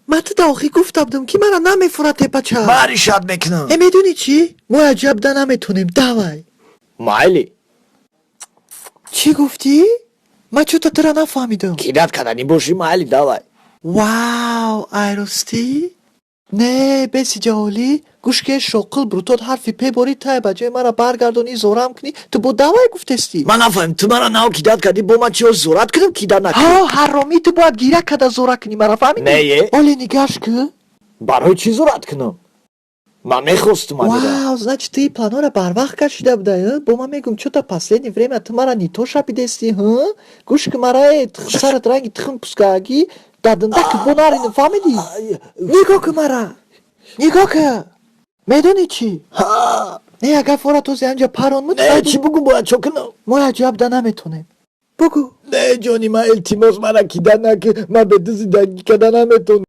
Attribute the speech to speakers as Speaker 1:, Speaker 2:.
Speaker 1: من تو داخلی گفتم که مرا نمیفوره تپچه.
Speaker 2: معرشت میکنم.
Speaker 1: میدونی چی؟ ما عجب ده نمیتونیم. دوای
Speaker 2: مایلی
Speaker 1: چی گفتی؟ من چطور ترا نفهمیدم.
Speaker 2: کیدت کدنی باشی مایلی دوای.
Speaker 1: واو ایرستی؟ نه بسی جالی گوش که شغل بروتاد حرفی پی باری تای بجای مرا برگردونی زورم کنی تو با دوای گفتستی.
Speaker 2: من نفهم تو مرا ناو کیدت کدی با من چیو زورت کنم کیدت نکنم.
Speaker 1: ها حرامی تو باید گیره کده زوره کنی مرا فهمیدی؟
Speaker 2: نه یه
Speaker 1: اولی نگاش که
Speaker 2: برای چی زورت کنم؟ من میخواستم آنیره.
Speaker 1: واو значит ты плану را бар вақт кашида будая бо ман мегум чӯ та последнее время ту мара нито шапидести гӯш ки мара сарат ранги тхм пускаагӣ дадиндаки бо нарин фаҳмидӣ нигоҳ ки мара нигоҳ ки медонӣ чӣ не агар фора този анҷа парон муд
Speaker 2: نه چی بگو باید چو کنم؟
Speaker 1: мо аҷаб да наметонем бугӯ
Speaker 2: نه جانی من التماس مرا کیدت نکن من به تو زندگی کردن نمیتونم.